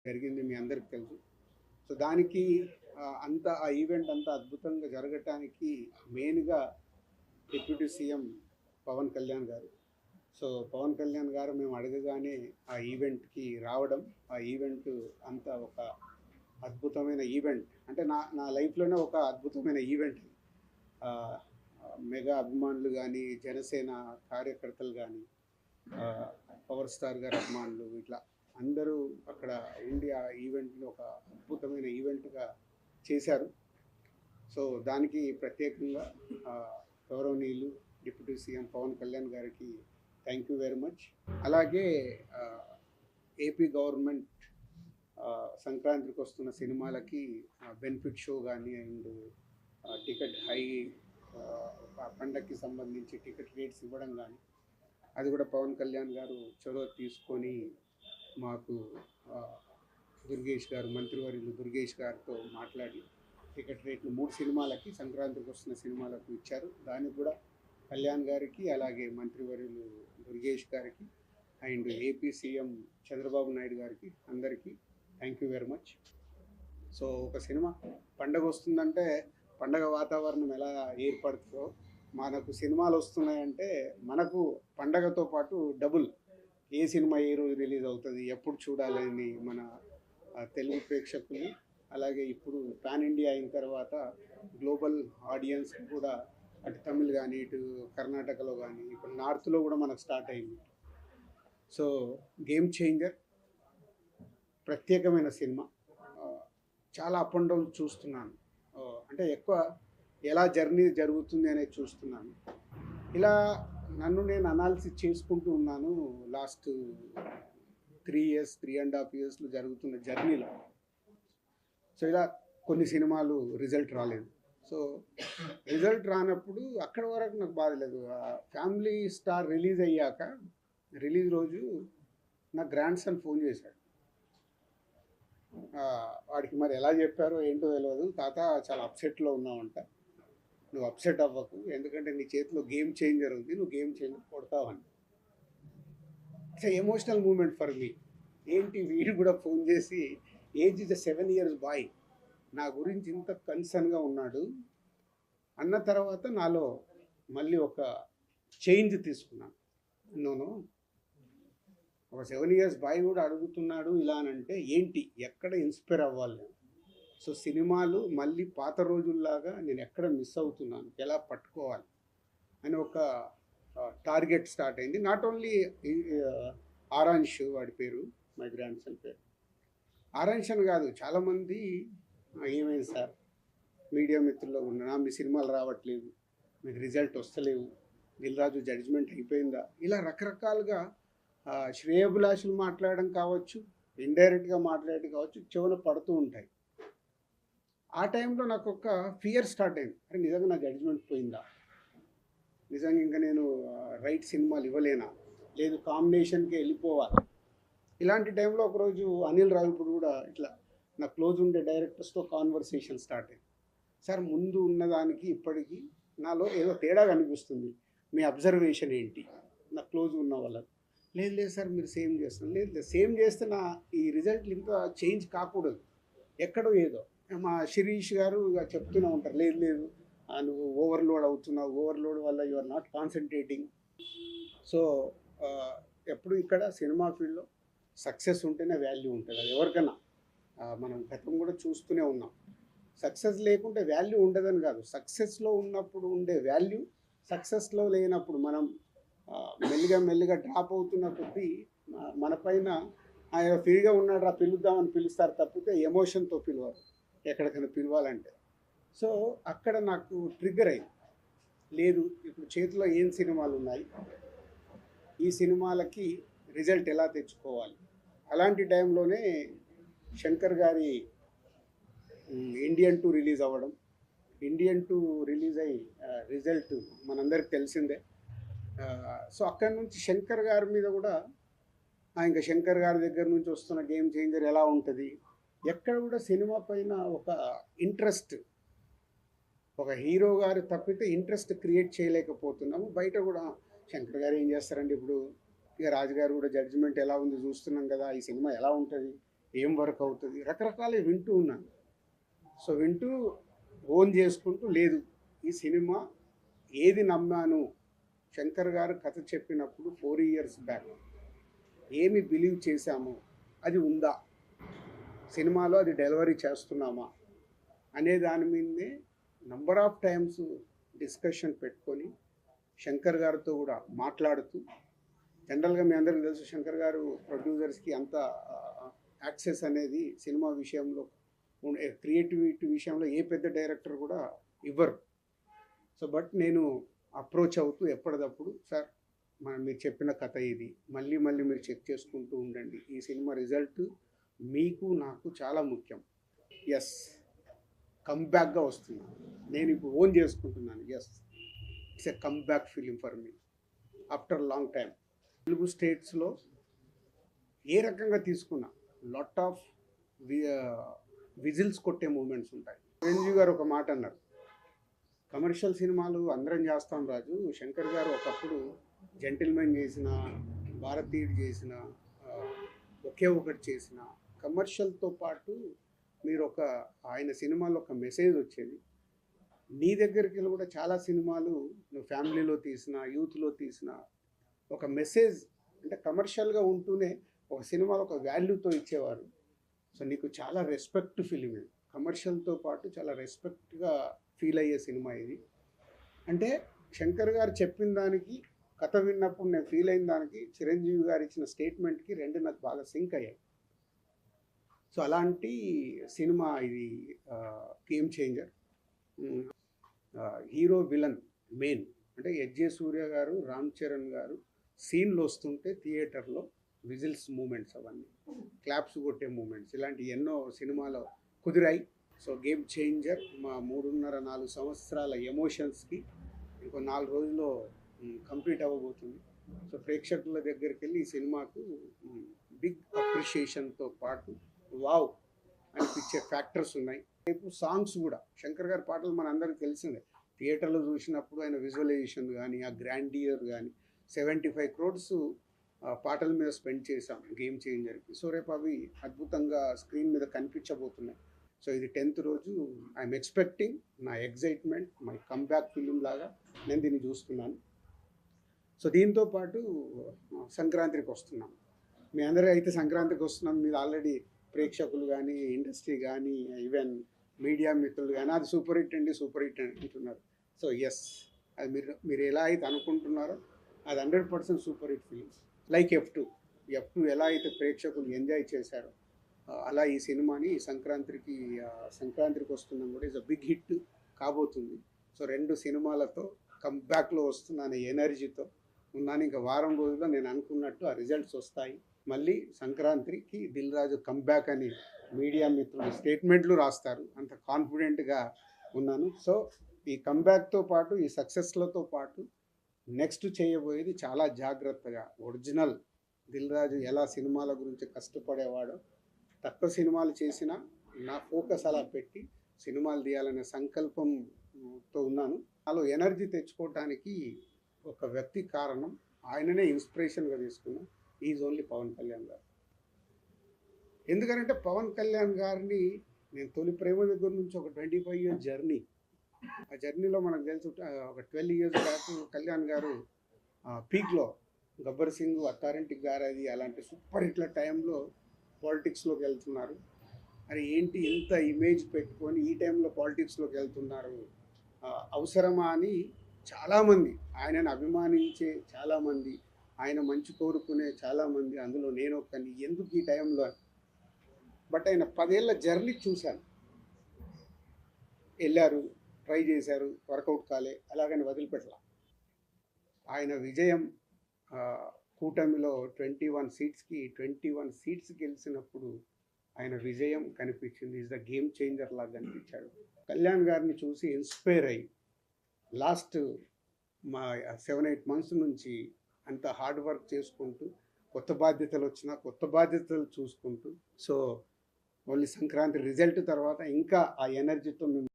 జరిగింది మీ అందరికి తెలుసు. సో దానికి ఆ ఈవెంట్ అంతా అద్భుతంగా జరగటానికి మెయిన్గా డిప్యూటీ సీఎం పవన్ కళ్యాణ్ గారు. సో పవన్ కళ్యాణ్ గారు మేము అడగగానే ఆ ఈవెంట్కి రావడం, ఆ ఈవెంట్ అంతా ఒక అద్భుతమైన ఈవెంట్, అంటే నా లైఫ్లోనే ఒక అద్భుతమైన ఈవెంట్. మెగా అభిమానులు కానీ, జనసేన కార్యకర్తలు కానీ, పవర్ స్టార్ గారి అభిమానులు, ఇట్లా అందరూ అక్కడ ఉండి ఆ ఈవెంట్ని ఒక అద్భుతమైన ఈవెంట్గా చేశారు. సో దానికి ప్రత్యేకంగా గౌరవనీయులు డిప్యూటీ సీఎం పవన్ కళ్యాణ్ గారికి థ్యాంక్ యూ వెరీ మచ్. అలాగే ఏపీ గవర్నమెంట్ సంక్రాంతికి వస్తున్న సినిమాలకి బెనిఫిట్ షో కానీ అండ్ టికెట్ పండగకి సంబంధించి టికెట్ రేట్స్ ఇవ్వడం కానీ, అది కూడా పవన్ కళ్యాణ్ గారు చొరవ తీసుకొని మాకు దుర్గేష్ గారు, మంత్రివర్యులు దుర్గేష్ గారితో మాట్లాడి టికెట్ రేట్లు 3 సినిమాలకి, సంక్రాంతికి వస్తున్న సినిమాలకు ఇచ్చారు. దానికి కూడా కళ్యాణ్ గారికి, అలాగే మంత్రివర్యులు దుర్గేష్ గారికి and AP CM Chandrababu Naidu గారికి అందరికీ thank you very much. So ఒక సినిమా పండగ వస్తుందంటే పండగ వాతావరణం ఎలా ఏర్పడుతుందో, మనకు సినిమాలు వస్తున్నాయంటే మనకు పండగతో పాటు డబుల్ ఏ సినిమా ఏ రోజు రిలీజ్ అవుతుంది, ఎప్పుడు చూడాలని మన తెలుగు ప్రేక్షకులు, అలాగే ఇప్పుడు పాన్ ఇండియా అయిన తర్వాత గ్లోబల్ ఆడియన్స్ కూడా అటు తమిళ్ కానీ, ఇటు కర్ణాటకలో కానీ, ఇప్పుడు నార్త్లో కూడా మనకు స్టార్ట్ అయింది. సో గేమ్ చేంజర్ ప్రత్యేకమైన సినిమా. చాలా అప్ అండ్ డౌన్ చూస్తున్నాను, అంటే ఎక్కువ ఎలా జర్నీ జరుగుతుంది అనేది చూస్తున్నాను. ఇలా నన్ను నేను అనాలిసిస్ చేసుకుంటూ ఉన్నాను లాస్ట్ 3.5 ఇయర్స్లో జరుగుతున్న జర్నీలో. సో ఇలా కొన్ని సినిమాలు రిజల్ట్ రాలేదు. సో రిజల్ట్ రానప్పుడు అక్కడి వరకు నాకు బాధ లేదు. ఫ్యామిలీ స్టార్ రిలీజ్ అయ్యాక, రిలీజ్ రోజు నా గ్రాండ్ సన్ ఫోన్ చేశాడు. వాడికి మరి ఎలా చెప్పారో ఏంటో తెలియదు, తాత చాలా అప్సెట్లో ఉన్నావంట, నువ్వు అప్సెట్ అవ్వకు, ఎందుకంటే నీ చేతిలో గేమ్ చేంజర్ ఉంది, నువ్వు గేమ్ చేంజర్ కొడతావని. It's emotional moment for me. ఏంటి వీడు కూడా ఫోన్ చేసి, ఏజ్ ఇస్ 7 years బాయ్, నా గురించి ఇంత కన్సర్న్గా ఉన్నాడు అన్న తర్వాత నాలో మళ్ళీ ఒక చేంజ్ తీసుకున్నాను. నోను, ఒక 7 years బాయ్ కూడా అడుగుతున్నాడు ఇలా అంటే ఏంటి, ఎక్కడ ఇన్స్పైర్ అవ్వాలి. సో సినిమాలు మళ్ళీ పాత రోజుల్లాగా నేను ఎక్కడ మిస్ అవుతున్నాను, ఎలా పట్టుకోవాలి అని ఒక టార్గెట్ స్టార్ట్ అయింది. నాట్ ఓన్లీ ఆరాంష్, వాడి పేరు, మై గ్రాండ్ సన్ పేరు ఆరాంష్ అని కాదు, చాలామంది ఏమైంది సార్ మీడియా మిత్రుల్లో ఉన్నా, మీ సినిమాలు రావట్లేదు, మీకు రిజల్ట్ వస్తలేవు, దిల్రాజు జడ్జిమెంట్ అయిపోయిందా, ఇలా రకరకాలుగా శ్రేయభిలాషులు మాట్లాడడం కావచ్చు, ఇండైరెక్ట్గా మాట్లాడడం కావచ్చు, చెవున పడుతూ ఉంటాయి. ఆ టైంలో నాకు ఒక ఫియర్ స్టార్ట్ అయింది, అరే నిజంగా నా జడ్జిమెంట్ పోయిందా, నిజంగా ఇంకా నేను రైట్ సినిమాలు ఇవ్వలేనా, లేదు కాంబినేషన్కి వెళ్ళిపోవాలి. ఇలాంటి టైంలో ఒకరోజు అనిల్ రావిపూడి కూడా ఇట్లా నా క్లోజ్ ఉండే డైరెక్టర్స్తో కాన్వర్సేషన్ స్టార్ట్ అయింది. సార్ ముందు ఉన్నదానికి ఇప్పటికీ నాలో ఏదో తేడా కనిపిస్తుంది, మీ అబ్జర్వేషన్ ఏంటి, నా క్లోజ్ ఉన్న వాళ్ళకి. లేదు లేదు సార్ మీరు సేమ్ చేస్తాను, లేదు లేదు సేమ్ చేస్తే నా ఈ రిజల్ట్లు ఇంకా చేంజ్ కాకూడదు, ఎక్కడో ఏదో. మా శిరీష్ గారు ఇక చెప్తూనే ఉంటారు, లేదు లేదు నువ్వు ఓవర్లోడ్ అవుతున్నావు, ఓవర్లోడ్ వల్ల you are not concentrating. So ఎప్పుడు ఇక్కడ సినిమా ఫీల్డ్లో సక్సెస్ ఉంటేనే వాల్యూ ఉంటుంది, అది ఎవరికైనా. మనం గతం కూడా చూస్తూనే ఉన్నాం, సక్సెస్ లేకుంటే వాల్యూ ఉండదని కాదు, సక్సెస్లో ఉన్నప్పుడు ఉండే వాల్యూ సక్సెస్లో లేనప్పుడు మనం మెల్లిగా డ్రాప్ అవుతున్న కొద్దీ మన పైన ఆయన ఫ్రీగా ఉన్నాడు రా పిలుద్దామని పిలుస్తారు తప్పితే ఎమోషన్తో పిలవరు ఎక్కడికైనా పిలవాలంటే. సో అక్కడ నాకు ట్రిగ్గర్ అయింది, లేదు ఇప్పుడు చేతిలో ఏం సినిమాలు ఉన్నాయి, ఈ సినిమాలకి రిజల్ట్ ఎలా తెచ్చుకోవాలి. అలాంటి టైంలోనే శంకర్ గారి ఇండియన్ 2 రిలీజ్ అవ్వడం, ఇండియన్ 2 రిలీజ్ అయ్యి రిజల్ట్ మనందరికి తెలిసిందే. సో అక్కడి నుంచి శంకర్ గారి మీద కూడా, ఇంకా శంకర్ గారి దగ్గర నుంచి వస్తున్న గేమ్ చేంజర్ ఎలా ఉంటుంది, ఎక్కడ కూడా సినిమా పైన ఒక ఇంట్రెస్ట్, ఒక హీరో గారు తప్పితే ఇంట్రెస్ట్ క్రియేట్ చేయలేకపోతున్నాము. బయట కూడా శంకర్ గారు ఏం చేస్తారండి, ఇప్పుడు ఇక రాజుగారు కూడా జడ్జిమెంట్ ఎలా ఉంది చూస్తున్నాం కదా, ఈ సినిమా ఎలా ఉంటుంది, ఏం వర్క్ అవుతుంది, రకరకాలు వింటూ ఉన్నాను. సో వింటూ ఓన్ చేసుకుంటూ లేదు ఈ సినిమా ఏది నమ్మాను, శంకర్ గారు కథ చెప్పినప్పుడు 4 ఇయర్స్ బ్యాక్ ఏమి బిలీవ్ చేశాము అది ఉందా, సినిమాలో అది డెలివరీ చేస్తున్నామా అనే దాని మీదనే నంబర్ ఆఫ్ టైమ్స్ డిస్కషన్ పెట్టుకొని శంకర్ గారితో కూడా మాట్లాడుతూ, జనరల్గా మీ అందరికీ తెలుసు శంకర్ గారు ప్రొడ్యూసర్స్కి అంత యాక్సెస్ అనేది సినిమా విషయంలో క్రియేటివిటీ విషయంలో ఏ పెద్ద డైరెక్టర్ కూడా ఇవ్వరు. సో బట్ నేను అప్రోచ్ అవుతూ ఎప్పటికప్పుడు సార్ మీరు చెప్పిన కథ ఇది మళ్ళీ మళ్ళీ మీరు చెక్ చేసుకుంటూ ఉండండి, ఈ సినిమా రిజల్ట్ మీకు నాకు చాలా ముఖ్యం. ఎస్ కమ్బ్యాక్గా వస్తున్నాను, నేను ఇప్పుడు ఓన్ చేసుకుంటున్నాను. Yes it's a comeback film for me after long time. Telugu స్టేట్స్లో ఏ రకంగా తీసుకున్నా లాట్ ఆఫ్ విజిల్స్ కొట్టే మూమెంట్స్ ఉంటాయి. చిరంజీవి గారు ఒక మాట అన్నారు, కమర్షియల్ సినిమాలు అందరం చేస్తాం రాజు, శంకర్ గారు ఒకప్పుడు జెంటిల్మెన్ చేసిన, భారతీయుడు చేసిన, ఒకే ఒకటి చేసిన, కమర్షియల్తో పాటు మీరు ఆయన సినిమాలో ఒక మెసేజ్ వచ్చేది. నీ దగ్గరికి కూడా చాలా సినిమాలు నువ్వు ఫ్యామిలీలో తీసిన, యూత్లో తీసిన ఒక మెసేజ్ అంటే కమర్షియల్గా ఉంటూనే ఒక సినిమాలో ఒక వాల్యూతో ఇచ్చేవారు. సో నీకు చాలా రెస్పెక్ట్ ఫిలిం ఇది, కమర్షియల్తో పాటు చాలా రెస్పెక్ట్గా ఫీల్ అయ్యే సినిమా ఇది. అంటే శంకర్ గారు చెప్పిన దానికి, కథ విన్నప్పుడు నేను ఫీల్ అయిన దానికి, చిరంజీవి గారు ఇచ్చిన స్టేట్మెంట్కి రెండు నాకు బాగా సింక్ అయ్యాయి. సో అలాంటి సినిమా ఇది, game changer. Hero villain main అంటే ఎస్జే సూర్య గారు, రామ్ చరణ్ గారు సీన్లు వస్తుంటే థియేటర్లో విజిల్స్ మూమెంట్స్, అవన్నీ క్లాప్స్ కొట్టే మూమెంట్స్, ఇలాంటి ఎన్నో సినిమాలో కుదిరాయి. సో గేమ్ చేంజర్ మా 3.5-4 సంవత్సరాల ఎమోషన్స్కి ఇంకో 4 రోజుల్లో కంప్లీట్ అవ్వబోతుంది. సో ప్రేక్షకుల దగ్గరికి వెళ్ళి ఈ సినిమాకు బిగ్ అప్రిషియేషన్తో పాటు వావ్ అనిపించే ఫ్యాక్టర్స్ ఉన్నాయి. రేపు సాంగ్స్ కూడా శంకర్ గారి పాటలు మన అందరికీ తెలిసిందే, థియేటర్లో చూసినప్పుడు ఆయన విజువలైజేషన్ కానీ, ఆ గ్రాండియర్ కానీ, 75 crores పాటల మీద స్పెండ్ చేశాం గేమ్ చేంజర్కి. సో రేపు అవి అద్భుతంగా స్క్రీన్ మీద కనిపించబోతున్నాయి. సో ఇది 10th రోజు ఐఎమ్ ఎక్స్పెక్టింగ్, నా ఎగ్జైట్మెంట్, మై కమ్బ్యాక్ ఫిలిం లాగా నేను దీన్ని చూస్తున్నాను. సో దీంతో పాటు సంక్రాంతికి వస్తున్నాం, మీ అందరూ అయితే సంక్రాంతికి వస్తున్నాం, మీరు ఆల్రెడీ ప్రేక్షకులు కానీ, ఇండస్ట్రీ కానీ, ఈవెన్ మీడియా మిత్రులు కానీ అది సూపర్ హిట్ అండి, సూపర్ హిట్ అంటున్నారు. సో ఎస్, అది మీరు ఎలా అయితే అనుకుంటున్నారో అది 100% super hit film. Like F2 ఎలా అయితే ప్రేక్షకులు ఎంజాయ్ చేశారో అలా ఈ సినిమాని సంక్రాంతికి వస్తున్నాం కూడా ఇస్ అ బిగ్ హిట్ కాబోతుంది. సో 2 సినిమాలతో కంబ్యాక్లో వస్తున్నాను ఎనర్జీతో ఉన్నాను. ఇంకా వారం రోజుల్లో నేను అనుకున్నట్టు ఆ రిజల్ట్స్ వస్తాయి. మళ్ళీ సంక్రాంతికి దిల్ రాజు కంబ్యాక్ అని మీడియా మిత్రులు స్టేట్మెంట్లు రాస్తారు, అంత కాన్ఫిడెంట్గా ఉన్నాను. సో ఈ కంబ్యాక్తో పాటు, ఈ సక్సెస్లతో పాటు నెక్స్ట్ చేయబోయేది చాలా జాగ్రత్తగా ఒరిజినల్ దిల్ రాజు ఎలా సినిమాల గురించి కష్టపడేవాడో, తక్కువ సినిమాలు చేసినా నా ఫోకస్ అలా పెట్టి సినిమాలు తీయాలనే సంకల్పంతో ఉన్నాను. నాలో ఎనర్జీ తెచ్చుకోవటానికి ఒక వ్యక్తి కారణం, ఆయననే ఇన్స్పిరేషన్గా తీసుకున్నా, ఈజ్ ఓన్లీ పవన్ కళ్యాణ్ గారు. ఎందుకంటే పవన్ కళ్యాణ్ గారిని నేను తొలి ప్రేమ దగ్గర నుంచి ఒక 25 years జర్నీ, ఆ జర్నీలో మనకు తెలుసు ఒక 12 years బ్యాక్ కళ్యాణ్ గారు పీక్లో గబ్బర్ సింగ్, అత్తారింటికి గారది అలాంటి సూపర్ హిట్ల టైంలో పాలిటిక్స్లోకి వెళ్తున్నారు. అది ఏంటి ఇంత ఇమేజ్ పెట్టుకొని ఈ టైంలో పాలిటిక్స్లోకి వెళ్తున్నారు, అవసరమా అని చాలామంది, ఆయనను అభిమానించే చాలామంది, ఆయన మంచి కోరుకునే చాలామంది, అందులో నేను ఒక్కని, ఎందుకు ఈ టైంలో. బట్ ఆయన 10 ఏళ్ల జర్నీ చూశాను. వెళ్ళారు, ట్రై చేశారు, వర్కౌట్ కాలే, అలాగని వదిలిపెట్టలా. ఆయన విజయం కూటమిలో 21 సీట్స్ గెలిచినప్పుడు ఆయన విజయం కనిపించింది. ఈజ్ ద గేమ్ చేంజర్ లాగా కనిపించాడు. కళ్యాణ్ గారిని చూసి ఇన్స్పైర్ అయ్యి లాస్ట్ 7-8 months నుంచి అంత హార్డ్ వర్క్ చేసుకుంటూ, కొత్త బాధ్యతలు వచ్చినా కొత్త బాధ్యతలు చూసుకుంటూ, సో ఓన్లీ సంక్రాంతి రిజల్ట్ తర్వాత ఇంకా ఆ ఎనర్జీతో మేము